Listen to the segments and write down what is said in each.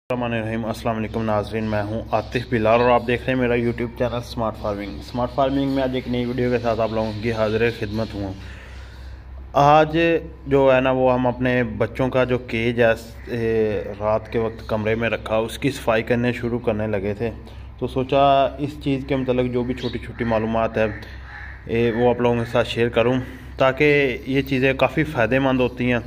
रहीम अस्सलाम वालेकुम नाज़रीन, मैं हूं आतिफ बिलाल और आप देख रहे हैं मेरा यूट्यूब चैनल स्मार्ट फार्मिंग में आज एक नई वीडियो के साथ आप लोगों की हाजिर खिदमत हूँ। आज जो है ना वो हम अपने बच्चों का जो केज है रात के वक्त कमरे में रखा उसकी सफाई करने शुरू करने लगे थे, तो सोचा इस चीज़ के मतलब जो भी छोटी छोटी मालूमात है वो आप लोगों के साथ शेयर करूँ ताकि ये चीज़ें काफ़ी फ़ायदेमंद होती हैं।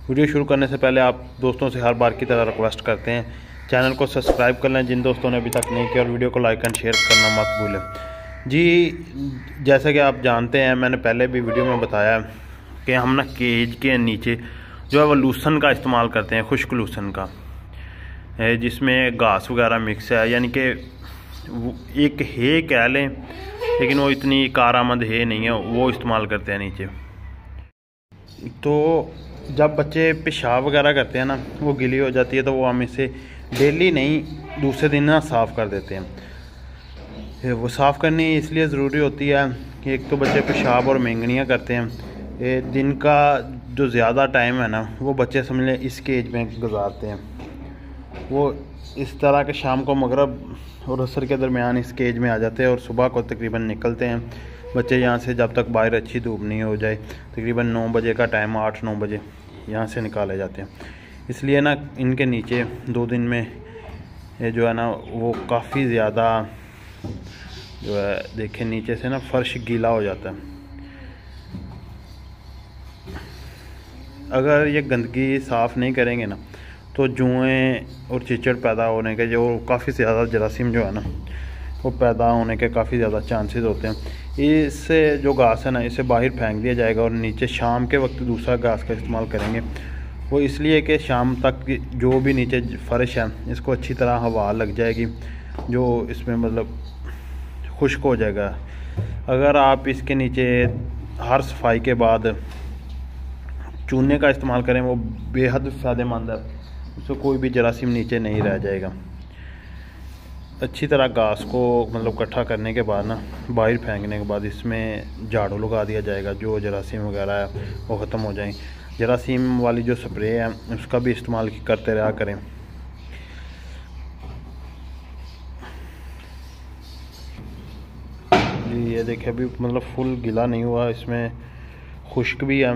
वीडियो शुरू करने से पहले आप दोस्तों से हर बार की तरह रिक्वेस्ट करते हैं चैनल को सब्सक्राइब कर लें जिन दोस्तों ने अभी तक नहीं किया, और वीडियो को लाइक एंड शेयर करना मत भूलें। जी जैसा कि आप जानते हैं, मैंने पहले भी वीडियो में बताया कि हम ना केज के नीचे जो है वो लूसन का इस्तेमाल करते हैं, खुश्क लूसन का, जिसमें घास वगैरह मिक्स है, यानी कि एक है कह लें लेकिन वो इतनी कारआमद है नहीं है, वो इस्तेमाल करते हैं नीचे। तो जब बच्चे पेशाब वगैरह करते हैं ना वो गीली हो जाती है, तो वो हम इसे डेली नहीं दूसरे दिन ना साफ़ कर देते हैं। वो साफ़ करनी इसलिए ज़रूरी होती है कि एक तो बच्चे पेशाब और मेंगनियाँ करते हैं, दिन का जो ज़्यादा टाइम है ना वो बच्चे समझ लें इस केज में गुजारते हैं। वो इस तरह के शाम को मगरिब और असर के दरमियान इस केज में आ जाते हैं और सुबह को तकरीबन निकलते हैं बच्चे यहाँ से, जब तक बाहर अच्छी धूप नहीं हो जाए। तकरीबन 9 बजे का टाइम, 8-9 बजे यहाँ से निकाले जाते हैं। इसलिए ना इनके नीचे 2 दिन में ये जो है ना वो काफ़ी ज़्यादा जो है देखें नीचे से ना फर्श गीला हो जाता है। अगर ये गंदगी साफ़ नहीं करेंगे ना तो जुएँ और चिचड़ पैदा होने के जो काफ़ी ज़्यादा जरासीम जो है ना वो पैदा होने के काफ़ी ज़्यादा चांसेस होते हैं। इससे जो घास है ना इसे बाहर फेंक दिया जाएगा और नीचे शाम के वक्त दूसरा घास का इस्तेमाल करेंगे। वो इसलिए कि शाम तक जो भी नीचे फर्श है इसको अच्छी तरह हवा लग जाएगी, जो इसमें मतलब खुश्क हो जाएगा। अगर आप इसके नीचे हर सफाई के बाद चूने का इस्तेमाल करें वो बेहद फ़ायदेमंद है, उससे कोई भी जरासीम नीचे नहीं रह जाएगा। अच्छी तरह घास को मतलब इकट्ठा करने के बाद ना बाहर फेंकने के बाद इसमें झाड़ू लगा दिया जाएगा, जो जरासीम वगैरह है वो ख़त्म हो जाए। जरासीम वाली जो स्प्रे है उसका भी इस्तेमाल करते रहा करें। जी ये देखिए अभी मतलब फुल गीला नहीं हुआ, इसमें खुश्क भी है,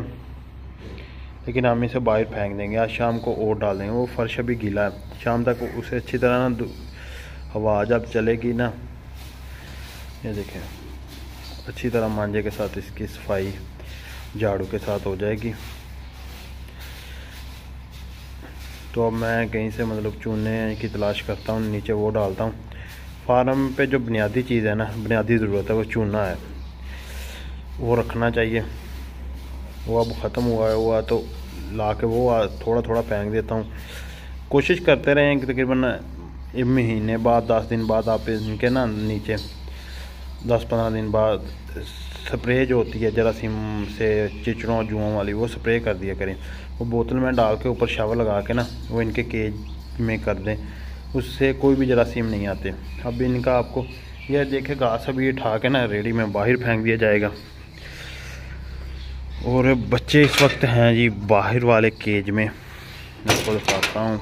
लेकिन हम इसे बाहर फेंक देंगे। आज शाम को और डाल देंगे, वो फर्श अभी गीला है, शाम तक उसे अच्छी तरह ना हवा जब चलेगी ना, ये देखें अच्छी तरह मांझे के साथ इसकी सफाई झाड़ू के साथ हो जाएगी। तो अब मैं कहीं से मतलब चूने की तलाश करता हूँ, नीचे वो डालता हूँ। फार्म पे जो बुनियादी चीज़ है ना, बुनियादी ज़रूरत है वो चूना है, वो रखना चाहिए। वो अब ख़त्म हुआ तो ला के वो थोड़ा थोड़ा फेंक देता हूँ। कोशिश करते रहें कि तकरीबन 1 महीने बाद 10 दिन बाद आप इनके ना नीचे 10-15 दिन बाद स्प्रे जो होती है जरासीम से चिचड़ों जुओं वाली वो स्प्रे कर दिया करें। वो बोतल में डाल के ऊपर शावर लगा के ना वो इनके केज में कर दें, उससे कोई भी जरासीम नहीं आते। अब इनका आपको यह देखे घास अभी ये उठा के ना रेडी में बाहर फेंक दिया जाएगा। और बच्चे इस वक्त हैं जी बाहर वाले केज में, मैं आपको दिखाता हूँ।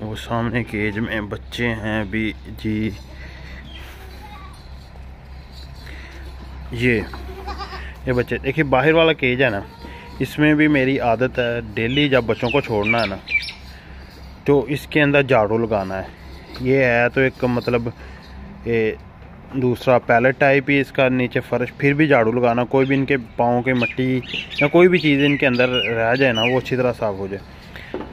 वो सामने केज में बच्चे हैं अभी जी, ये बच्चे देखिए। बाहर वाला केज है ना, इसमें भी मेरी आदत है डेली जब बच्चों को छोड़ना है ना तो इसके अंदर झाड़ू लगाना है। ये है तो एक मतलब ये दूसरा पैलेट टाइप ही इसका नीचे फर्श, फिर भी झाड़ू लगाना, कोई भी इनके पाँव के मट्टी या कोई भी चीज़ इनके अंदर रह जाए ना वो अच्छी तरह साफ़ हो जाए।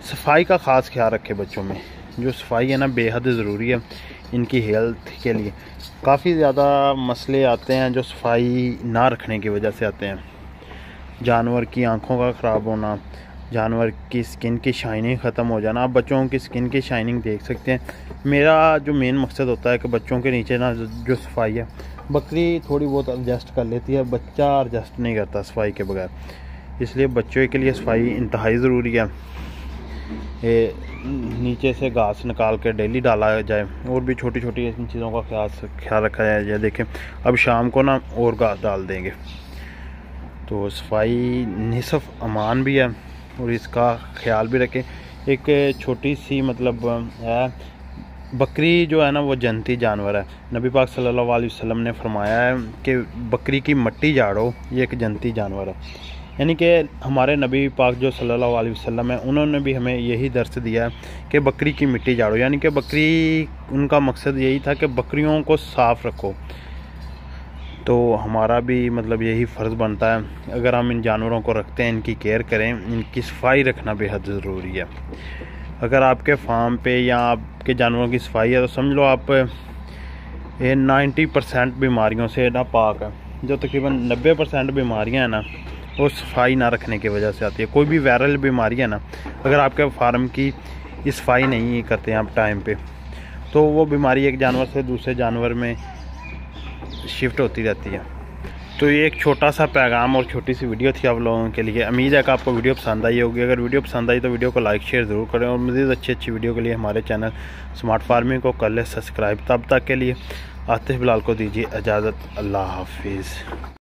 सफाई का ख़ास ख्याल रखें बच्चों में, जो सफाई है ना बेहद ज़रूरी है इनकी हेल्थ के लिए। काफ़ी ज़्यादा मसले आते हैं जो सफाई ना रखने की वजह से आते हैं। जानवर की आँखों का ख़राब होना, जानवर की स्किन की शाइनिंग ख़त्म हो जाना। आप बच्चों की स्किन की शाइनिंग देख सकते हैं। मेरा जो मेन मकसद होता है कि बच्चों के नीचे ना जो सफाई है, बकरी थोड़ी बहुत एडजस्ट कर लेती है, बच्चा एडजस्ट नहीं करता सफाई के बगैर। इसलिए बच्चों के लिए सफाई इंतहाई ज़रूरी है। ये नीचे से घास निकाल के डेली डाला जाए और भी छोटी छोटी इन चीज़ों का ख्याल रखा जाए। ये देखें अब शाम को ना और घास डाल देंगे, तो सफाई निसफ अमान भी है और इसका ख्याल भी रखें। एक छोटी सी मतलब है, बकरी जो है ना वो जन्नती जानवर है। नबी पाक सल्लल्लाहु अलैहि वसल्लम ने फरमाया है कि बकरी की मट्टी झाड़ो, ये एक जन्नती जानवर है। यानी कि हमारे नबी पाक जो सल्लल्लाहु अलैहि वसल्लम है, उन्होंने भी हमें यही दर्स दिया है कि बकरी की मिट्टी झाड़ो। यानी कि बकरी, उनका मकसद यही था कि बकरियों को साफ़ रखो। तो हमारा भी मतलब यही फ़र्ज़ बनता है, अगर हम इन जानवरों को रखते हैं, इनकी केयर करें, इनकी सफाई रखना बेहद ज़रूरी है। अगर आपके फार्म पे या आपके जानवरों की सफाई है तो समझ लो आप ये 90% बीमारियों से ना पाक है। जो तकरीबन 90% बीमारियां हैं ना, वो सफाई ना रखने की वजह से आती है। कोई भी वायरल बीमारी है ना, अगर आपके फार्म की सफाई नहीं करते हैं आप टाइम पे, तो वो बीमारी एक जानवर से दूसरे जानवर में शिफ्ट होती रहती है। तो ये एक छोटा सा पैगाम और छोटी सी वीडियो थी आप लोगों के लिए। उम्मीद है कि आपको वीडियो पसंद आई होगी। अगर वीडियो पसंद आई तो वीडियो को लाइक शेयर ज़रूर करें, और मज़ीद अच्छी वीडियो के लिए हमारे चैनल स्मार्ट फार्मिंग को कर लें सब्सक्राइब। तब तक के लिए आतिफ बिलाल को दीजिए इजाज़त। अल्लाह हाफिज़।